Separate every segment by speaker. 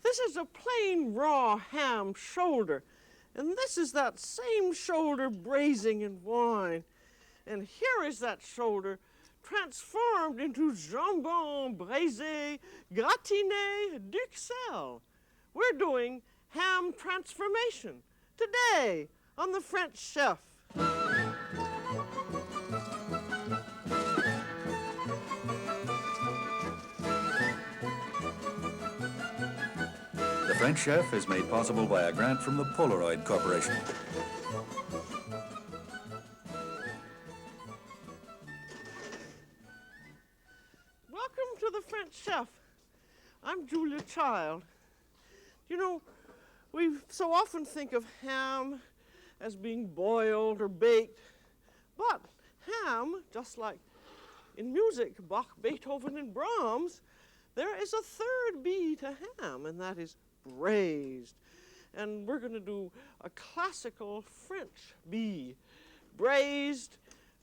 Speaker 1: This is a plain raw ham shoulder, and this is that same shoulder braising in wine. And here is that shoulder transformed into jambon braisé gratiné duxelles. We're doing ham transformation today on the French Chef.
Speaker 2: The French Chef is made possible by a grant from the Polaroid Corporation.
Speaker 1: Welcome to the French Chef. I'm Julia Child. You know, we so often think of ham as being boiled or baked, but ham, just like in music, Bach, Beethoven, and Brahms, there is a third B to ham, and that is braised. And we're going to do a classical French B, braised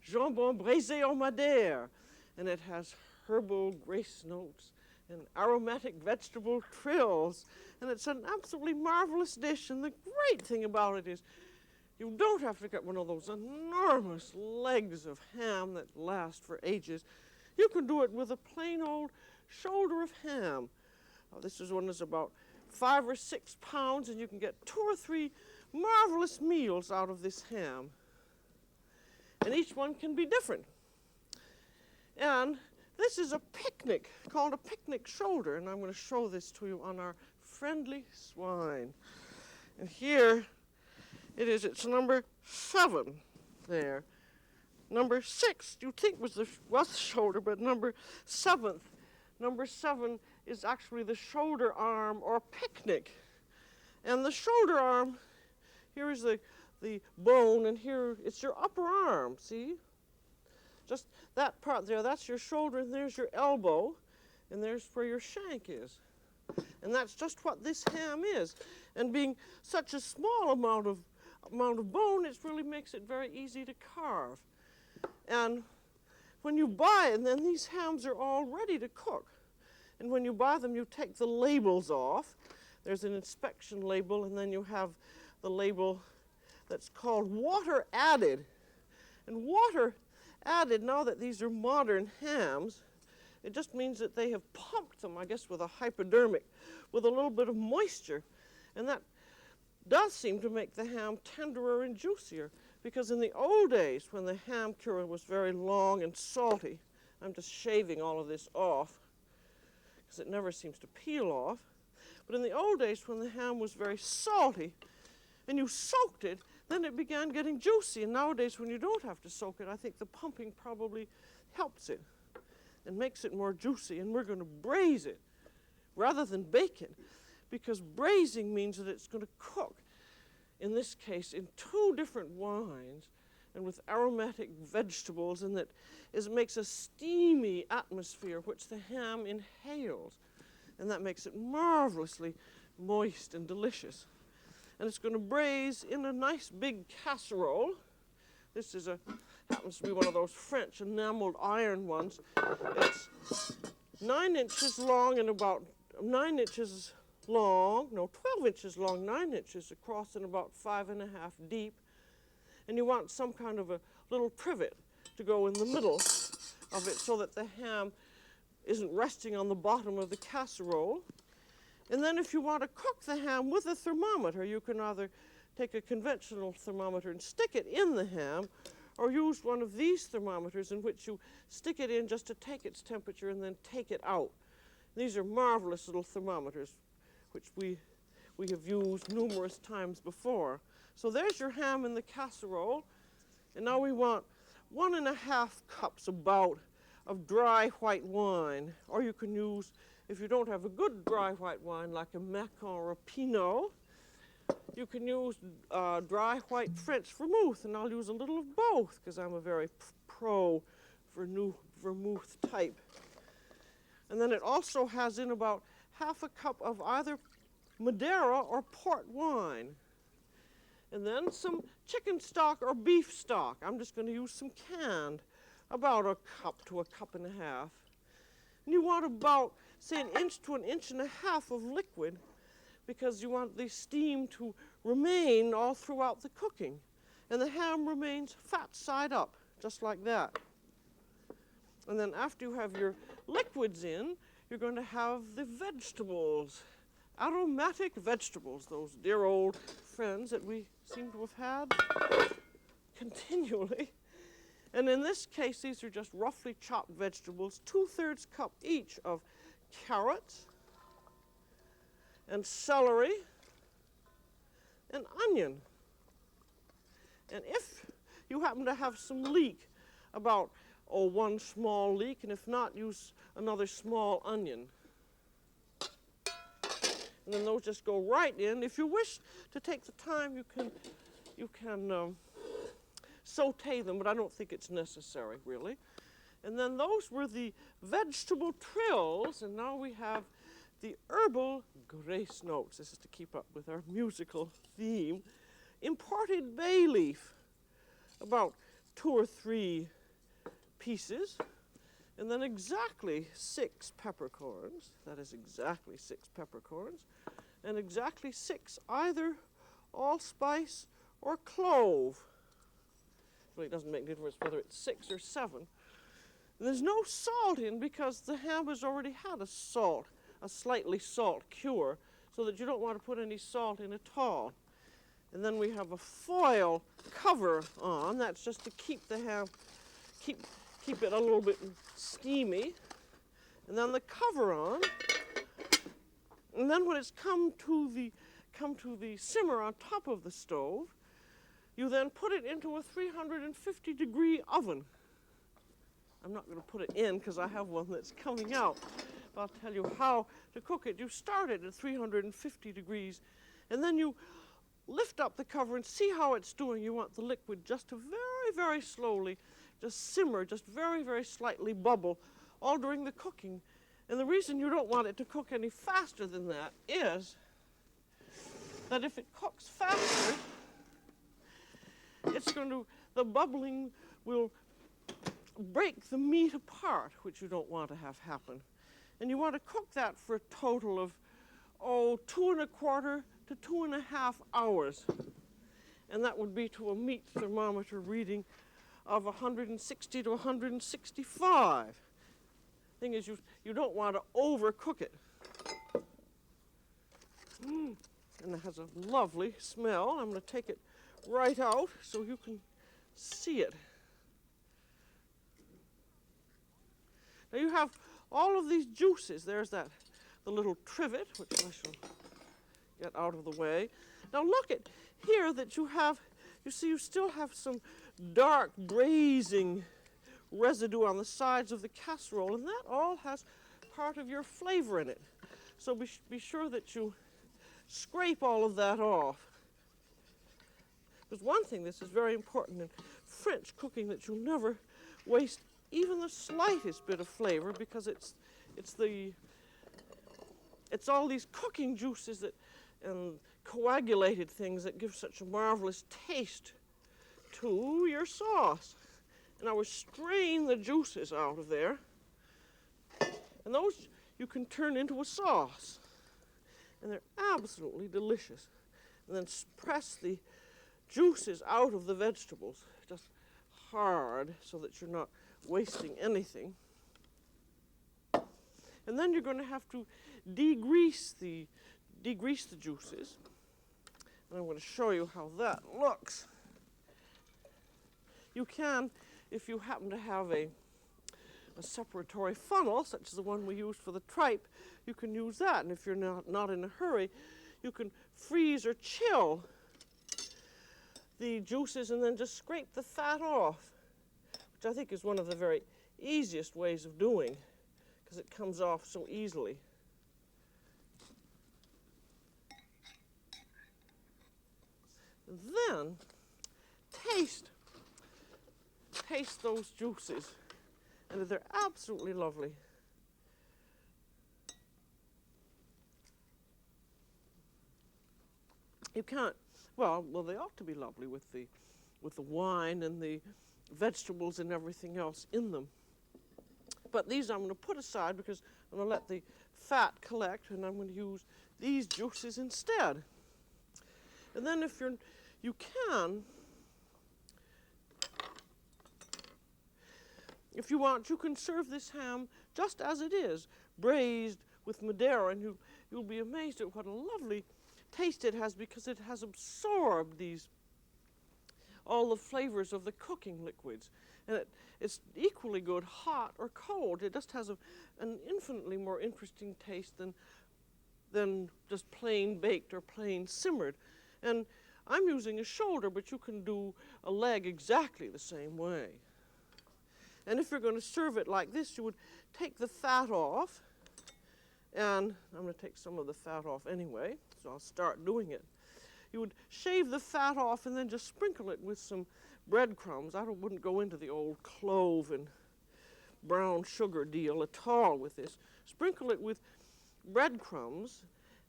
Speaker 1: jambon braisé en madère, and it has herbal grace notes and aromatic vegetable trills, and it's an absolutely marvelous dish. And the great thing about it is you don't have to get one of those enormous legs of ham that last for ages. You can do it with a plain old shoulder of ham. This is one that's about 5 or 6 pounds, and you can get 2 or 3 marvelous meals out of this ham. And each one can be different. And this is a picnic, called a picnic shoulder, and I'm going to show this to you on our friendly swine. And here it is, it's number 7 there. Number 6, you think was the shoulder, but number 7 is actually the shoulder arm or picnic. And the shoulder arm, here is the bone, and here it's your upper arm, see? Just that part there, that's your shoulder, and there's your elbow, and there's where your shank is. And that's just what this ham is. And being such a small amount of bone, it really makes it very easy to carve. And when you buy it, and then these hams are all ready to cook. And when you buy them, you take the labels off. There's an inspection label, and then you have the label that's called water added. And water added, now that these are modern hams, it just means that they have pumped them, I guess, with a hypodermic, with a little bit of moisture. And that does seem to make the ham tenderer and juicier, because in the old days, when the ham cure was very long and salty, I'm just shaving all of this off, because it never seems to peel off. But in the old days, when the ham was very salty, and you soaked it, then it began getting juicy. And nowadays, when you don't have to soak it, I think the pumping probably helps it and makes it more juicy. And we're going to braise it rather than bake it, because braising means that it's going to cook, in this case, in 2 different wines and with aromatic vegetables, and that makes a steamy atmosphere which the ham inhales. And that makes it marvelously moist and delicious. And it's going to braise in a nice big casserole. This happens to be one of those French enameled iron ones. It's 9 inches long and about 9 inches long, no, 12 inches long, 9 inches across, and about 5.5 deep. And you want some kind of a little privet to go in the middle of it so that the ham isn't resting on the bottom of the casserole. And then if you want to cook the ham with a thermometer, you can either take a conventional thermometer and stick it in the ham, or use one of these thermometers in which you stick it in just to take its temperature and then take it out. These are marvelous little thermometers, which we have used numerous times before. So there's your ham in the casserole, and now we want 1.5 cups about of dry white wine, or you can use, if you don't have a good dry white wine like a Macon or a Pinot, you can use dry white French vermouth, and I'll use a little of both because I'm a very pro vermouth type. And then it also has in about 1/2 cup of either Madeira or port wine. And then some chicken stock or beef stock. I'm just going to use some canned, about 1 cup to 1.5 cups. And you want about, say, 1 inch to 1.5 inches of liquid. because you want the steam to remain all throughout the cooking. And the ham remains fat side up, just like that. And then after you have your liquids in, you're going to have the vegetables, aromatic vegetables, those dear old friends that we seem to have had continually. And in this case, these are just roughly chopped vegetables, 2/3 cup each of carrots and celery and onion. And if you happen to have some leek, about one small leek, and if not, use another small onion. And then those just go right in. If you wish to take the time, you can saute them, but I don't think it's necessary, really. And then those were the vegetable trills, and now we have the herbal grace notes. This is to keep up with our musical theme. Imported bay leaf, about 2 or 3 pieces, and then exactly 6 peppercorns. That is exactly 6 peppercorns, and exactly 6 either allspice or clove. It really doesn't make a difference whether it's 6 or 7. And there's no salt in because the ham has already had a slightly salt cure, so that you don't want to put any salt in at all. And then we have a foil cover on. That's just to keep the ham, keep it a little bit steamy. And then the cover on. And then when it's come to the simmer on top of the stove, you then put it into a 350-degree oven. I'm not going to put it in because I have one that's coming out. But I'll tell you how to cook it. You start it at 350 degrees, and then you lift up the cover and see how it's doing. You want the liquid just to very, very slowly just simmer, just very, very slightly bubble all during the cooking. And the reason you don't want it to cook any faster than that is that if it cooks faster, the bubbling will break the meat apart, which you don't want to have happen. And you want to cook that for a total of, 2¼ to 2½ hours. And that would be to a meat thermometer reading of 160 to 165. Thing is, you don't want to overcook it. And it has a lovely smell. I'm going to take it right out so you can see it. Now you have all of these juices. There's the little trivet, which I shall get out of the way. Now look at here that you see you still have some dark braising residue on the sides of the casserole, and that all has part of your flavor in it. So be sure that you scrape all of that off. There's one thing this is very important in French cooking, that you'll never waste even the slightest bit of flavor, because it's all these cooking juices and coagulated things that give such a marvelous taste to your sauce. And I will strain the juices out of there, and those you can turn into a sauce, and they're absolutely delicious. And then press the juices out of the vegetables just hard so that you're not wasting anything. And then you're going to have to degrease the juices. And I'm going to show you how that looks. You can, if you happen to have a separatory funnel, such as the one we used for the tripe, you can use that. And if you're not in a hurry, you can freeze or chill the juices and then just scrape the fat off, which I think is one of the very easiest ways of doing, because it comes off so easily. Then taste those juices, and they're absolutely lovely. You can't, well, they ought to be lovely with the wine and the vegetables and everything else in them. But these I'm going to put aside because I'm going to let the fat collect, and I'm going to use these juices instead. And then if you can, if you want, you can serve this ham just as it is, braised with Madeira, and you'll be amazed at what a lovely taste it has because it has absorbed all the flavors of the cooking liquids. And it's equally good hot or cold. It just has an infinitely more interesting taste than just plain baked or plain simmered. And I'm using a shoulder, but you can do a leg exactly the same way. And if you're going to serve it like this, you would take the fat off, and I'm going to take some of the fat off anyway, so I'll start doing it. You would shave the fat off and then just sprinkle it with some breadcrumbs. I wouldn't go into the old clove and brown sugar deal at all with this. Sprinkle it with breadcrumbs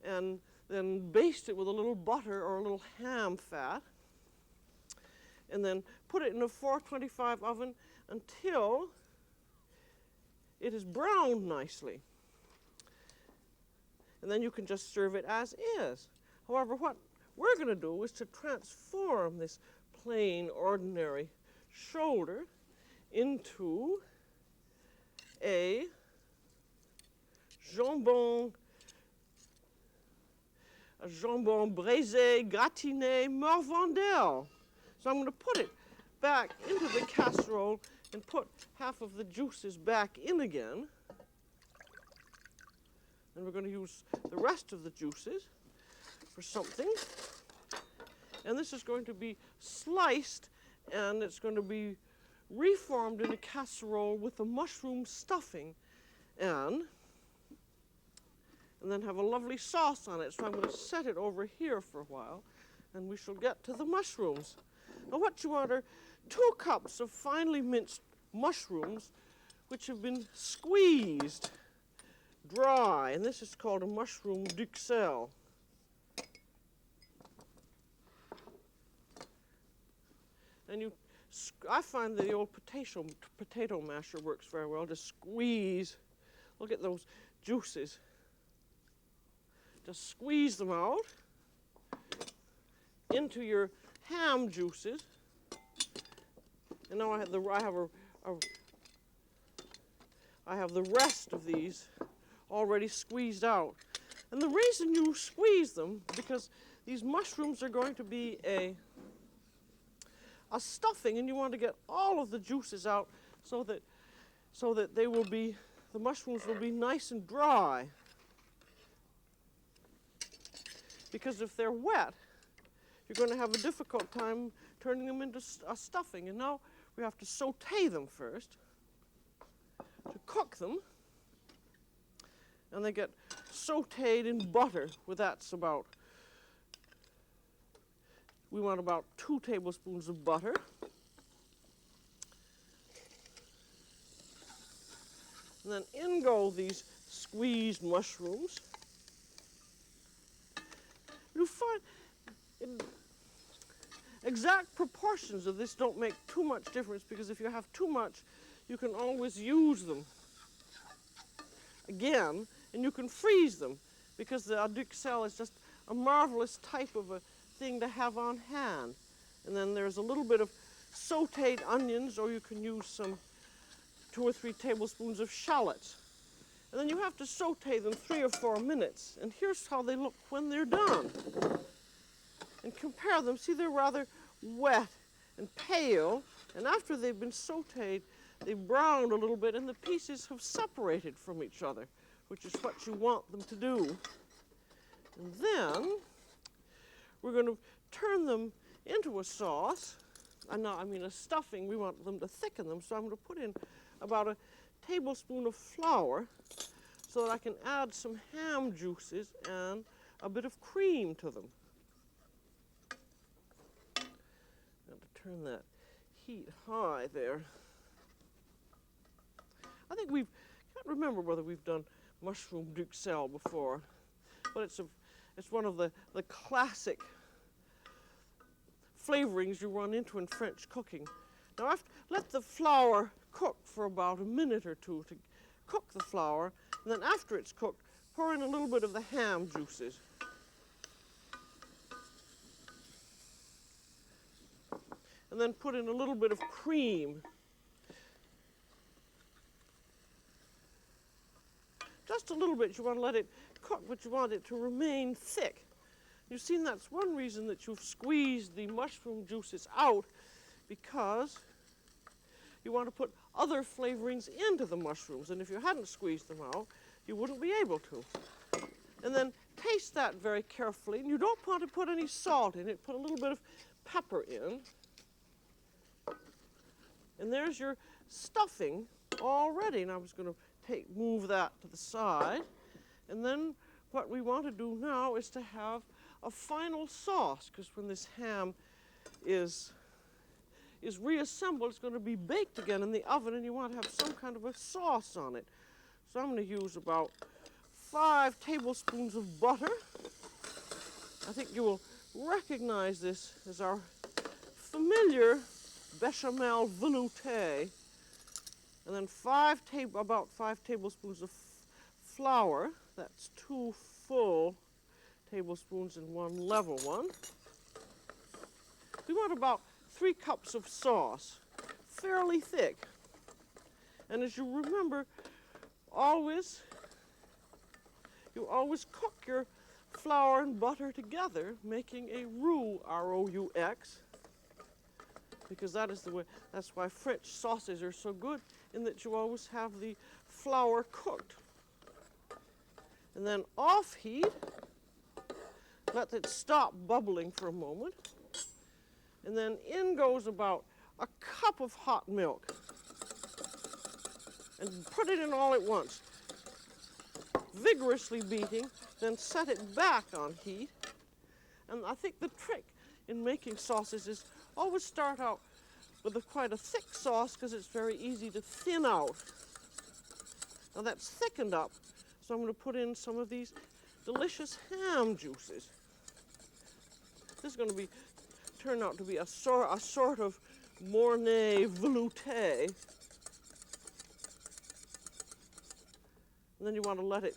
Speaker 1: and then baste it with a little butter or a little ham fat, and then put it in a 425 oven until it is browned nicely. And then you can just serve it as is. However, what we're going to do is to transform this plain, ordinary shoulder into a jambon braisé, gratiné, morvandel. So I'm going to put it back into the casserole and put half of the juices back in again. And we're going to use the rest of the juices for something. And this is going to be sliced, and it's going to be reformed in a casserole with the mushroom stuffing and then have a lovely sauce on it. So I'm going to set it over here for a while, and we shall get to the mushrooms. Now what you want are 2 cups of finely minced mushrooms which have been squeezed dry, and this is called a mushroom duxelles. And I find the old potato masher works very well. Just squeeze, look at those juices. Just squeeze them out into your ham juices. And now I have the rest of these already squeezed out. And the reason you squeeze them, because these mushrooms are going to be a stuffing, and you want to get all of the juices out so that the mushrooms will be nice and dry. Because if they're wet, you're going to have a difficult time turning them into a stuffing. And now we have to saute them first to cook them. And they get sauteed in butter. We want about 2 tablespoons of butter. And then in go these squeezed mushrooms. You find exact proportions of this don't make too much difference, because if you have too much, you can always use them again, and you can freeze them, because the duxelles is just a marvelous type of a thing to have on hand. And then there's a little bit of sauteed onions, or you can use some 2 or 3 tablespoons of shallots. And then you have to saute them 3 or 4 minutes. And here's how they look when they're done. And compare them. See, they're rather wet and pale. And after they've been sauteed, they've browned a little bit, and the pieces have separated from each other, which is what you want them to do. And then we're going to turn them into a sauce. A stuffing. We want them to thicken them, so I'm going to put in about a tablespoon of flour so that I can add some ham juices and a bit of cream to them. I have to turn that heat high there. I think can't remember whether we've done mushroom duxelles before, but it's one of the classic flavorings you run into in French cooking. Now let the flour cook for about a minute or 2 to cook the flour, and then after it's cooked, pour in a little bit of the ham juices. And then put in a little bit of cream. Just a little bit. You want to let it cook, but you want it to remain thick. You've seen that's one reason that you've squeezed the mushroom juices out, because you want to put other flavorings into the mushrooms. And if you hadn't squeezed them out, you wouldn't be able to. And then taste that very carefully. And you don't want to put any salt in it. Put a little bit of pepper in. And there's your stuffing all ready. And I was going to move that to the side. And then what we want to do now is to have a final sauce, because when this ham is reassembled, it's going to be baked again in the oven, and you want to have some kind of a sauce on it. So I'm going to use about 5 tablespoons of butter. I think you will recognize this as our familiar bechamel velouté. And then about 5 tablespoons of flour. That's 2 full tablespoons in one level one. We want about 3 cups of sauce, fairly thick. And as you remember, you always cook your flour and butter together, making a roux, R-O-U-X, because that's why French sauces are so good, in that you always have the flour cooked. And then off heat, let it stop bubbling for a moment. And then in goes about a cup of hot milk. And put it in all at once. Vigorously beating, then set it back on heat. And I think the trick in making sauces is always start out with quite a thick sauce, because it's very easy to thin out. Now that's thickened up, so I'm going to put in some of these delicious ham juices. This is going to turn out to be a sort of Mornay velouté. And then you want to let it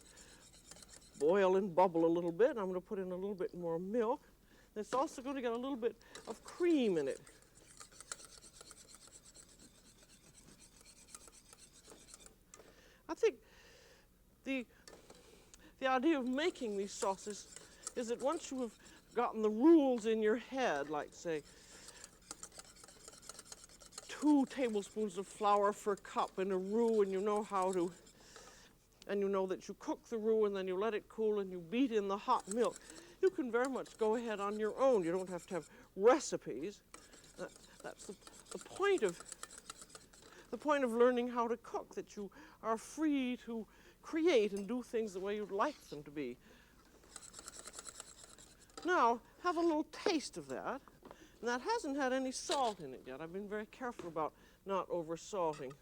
Speaker 1: boil and bubble a little bit. I'm going to put in a little bit more milk. And it's also going to get a little bit of cream in it. I think the idea of making these sauces is that once you have gotten the rules in your head, like say 2 tablespoons of flour for a cup in a roux, and you know that you cook the roux and then you let it cool and you beat in the hot milk, you can very much go ahead on your own. You don't have to have recipes. That's the point of learning how to cook, that you are free to create and do things the way you'd like them to be. Now, have a little taste of that. And that hasn't had any salt in it yet. I've been very careful about not over-salting.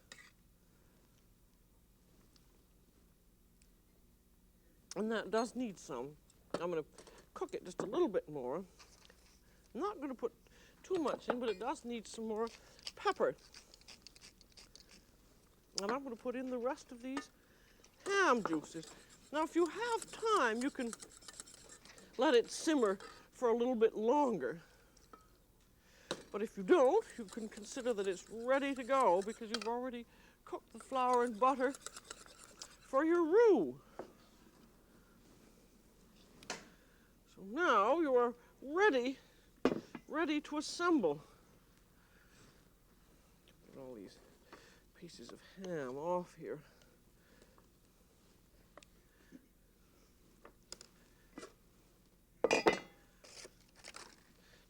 Speaker 1: And that does need some. I'm going to cook it just a little bit more. I'm not going to put too much in, but it does need some more pepper. And I'm going to put in the rest of these ham juices. Now, if you have time, you can let it simmer for a little bit longer. But if you don't, you can consider that it's ready to go, because you've already cooked the flour and butter for your roux. So now you are ready to assemble. Get all these pieces of ham off here.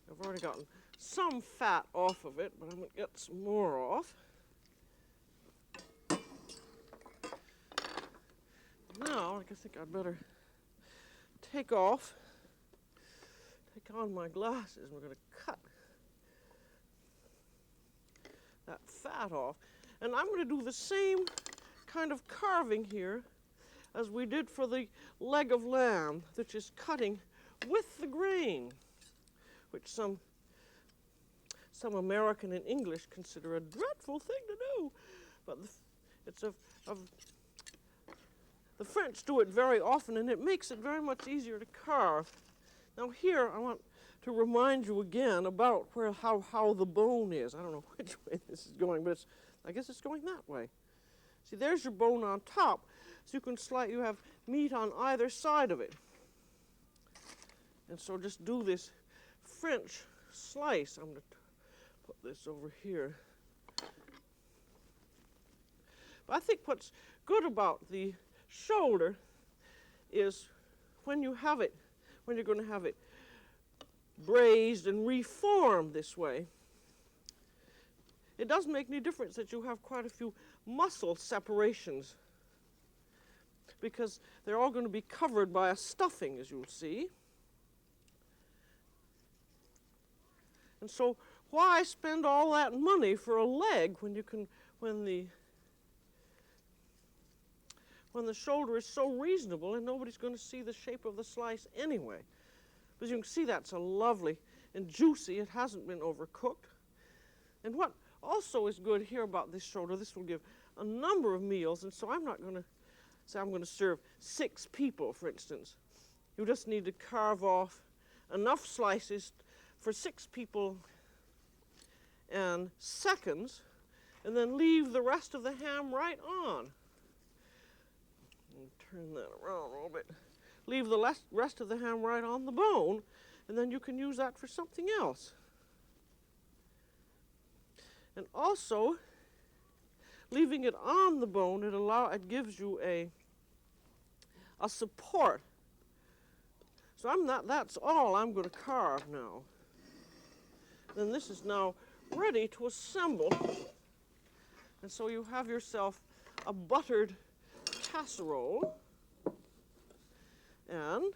Speaker 1: I've already gotten some fat off of it, but I'm going to get some more off. Now, I think I'd better take on my glasses. We're going to cut that fat off. And I'm going to do the same kind of carving here as we did for the leg of lamb, which is cutting with the grain, which some American and English consider a dreadful thing to do. But it's The French do it very often, and it makes it very much easier to carve. Now here, I want to remind you again about how the bone is. I don't know which way this is going, but I guess it's going that way. See, there's your bone on top, so you have meat on either side of it. And so just do this French slice. I'm going to put this over here. But I think what's good about the shoulder is when you're going to have it braised and reformed this way, it doesn't make any difference that you have quite a few muscle separations, because they're all going to be covered by a stuffing, as you'll see. And so why spend all that money for a leg when the shoulder is so reasonable and nobody's going to see the shape of the slice anyway? As you can see, that's a lovely and juicy. It hasn't been overcooked. And what also is good here about this shoulder, this will give a number of meals, and so I'm not going to say I'm going to serve 6 people, for instance. You just need to carve off enough slices for 6 people and seconds, and then leave the rest of the ham right on. Turn that around a little bit. Leave the rest of the ham right on the bone, and then you can use that for something else. And also, leaving it on the bone, it gives you a support. So that's all I'm going to carve now. Then this is now ready to assemble. And so you have yourself a buttered casserole, and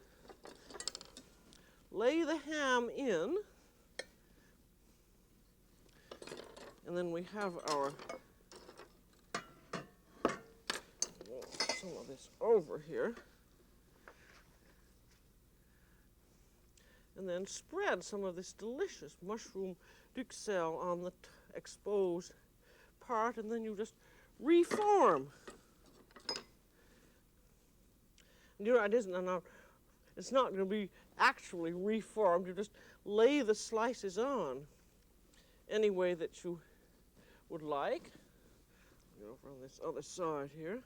Speaker 1: lay the ham in, and then we have some of this over here, and then spread some of this delicious mushroom duxelles on the exposed part, and then you just reform. You know, it's not going to be actually reformed. You just lay the slices on any way that you would like. Go over on this other side here.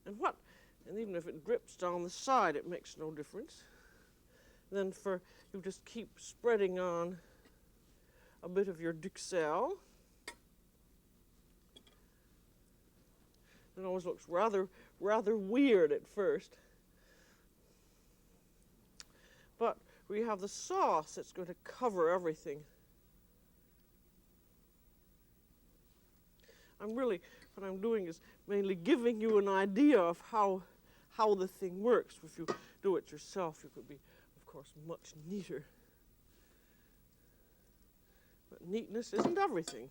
Speaker 1: And even if it drips down the side, it makes no difference. Then you just keep spreading on a bit of your duxelles. It always looks rather weird at first. But we have the sauce that's going to cover everything. What I'm doing is mainly giving you an idea of how the thing works. If you do it yourself, you could be, of course, much neater. But neatness isn't everything.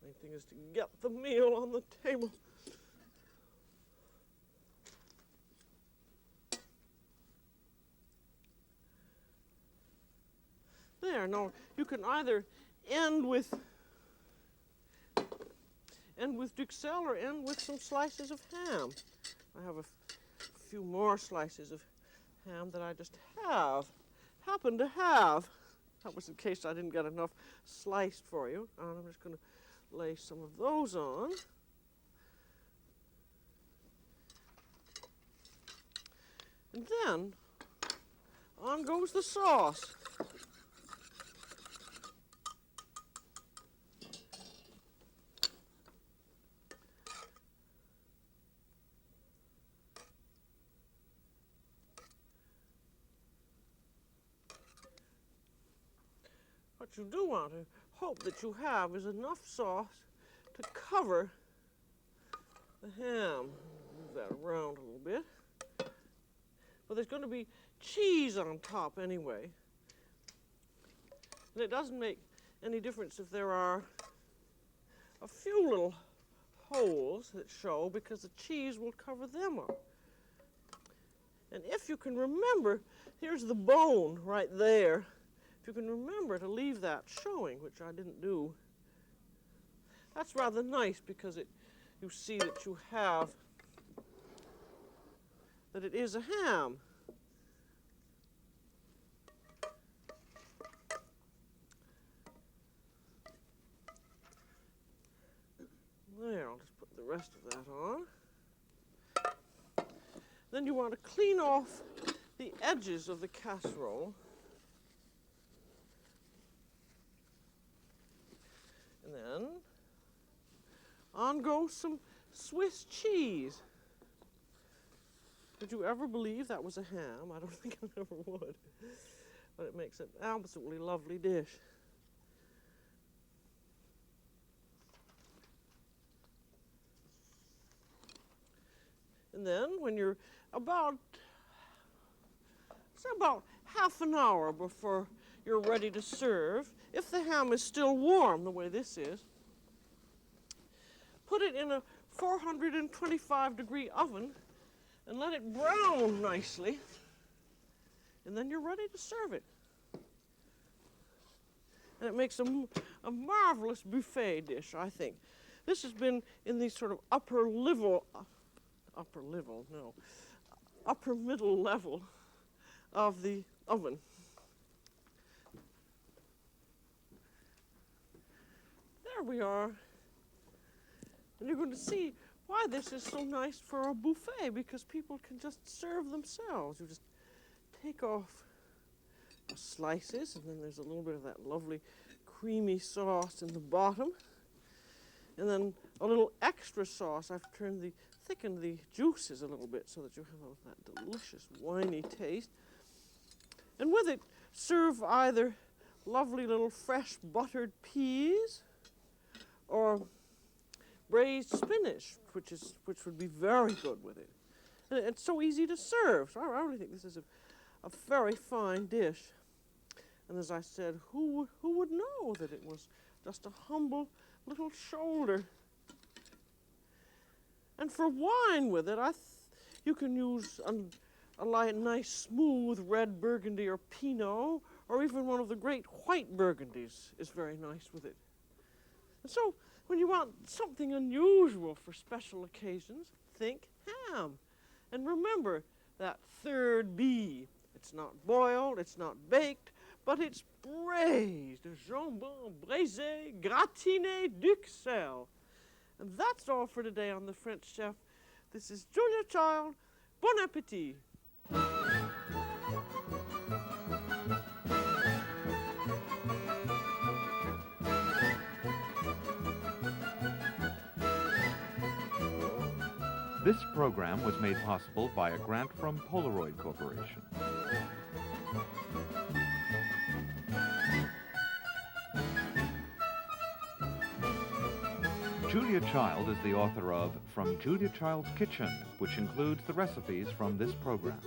Speaker 1: The main thing is to get the meal on the table. There, now you can either end with duxelles or end with some slices of ham. I have a few more slices of ham that I just happen to have. That was in case I didn't get enough sliced for you. And I'm just going to lay some of those on. And then on goes the sauce. What you do want to hope that you have is enough sauce to cover the ham. Move that around a little bit. But there's going to be cheese on top anyway. And it doesn't make any difference if there are a few little holes that show, because the cheese will cover them up. And if you can remember, here's the bone right there. If you can remember to leave that showing, which I didn't do, That's rather nice because you see that you have, that it is a ham. There, I'll just put the rest of that on. Then you want to clean off the edges of the casserole. And then on goes some Swiss cheese. Did you ever believe that was a ham? I don't think I ever would. But it makes an absolutely lovely dish. And then when you're about half an hour before you're ready to serve, if the ham is still warm the way this is, put it in a 425-degree oven and let it brown nicely, and then you're ready to serve it. And it makes a marvelous buffet dish, I think. This has been in the sort of upper middle level of the oven. There we are. And you're going to see why this is so nice for a buffet, because people can just serve themselves. You just take off the slices, and then there's a little bit of that lovely creamy sauce in the bottom. And then a little extra sauce. I've thickened the juices a little bit so that you have that delicious winey taste. And with it, serve either lovely little fresh buttered peas or braised spinach, which would be very good with it. And it's so easy to serve. So I really think this is a very fine dish. And as I said, who would know that it was just a humble little shoulder? And for wine with it, you can use a nice smooth red Burgundy or Pinot, or even one of the great white Burgundies is very nice with it. And so when you want something unusual for special occasions, think ham. And remember that third B. It's not boiled, it's not baked, but it's braised. Jambon braisé, gratiné, duxelles. And that's all for today on The French Chef. This is Julia Child. Bon appétit.
Speaker 3: This program was made possible by a grant from Polaroid Corporation. Julia Child is the author of From Julia Child's Kitchen, which includes the recipes from this program.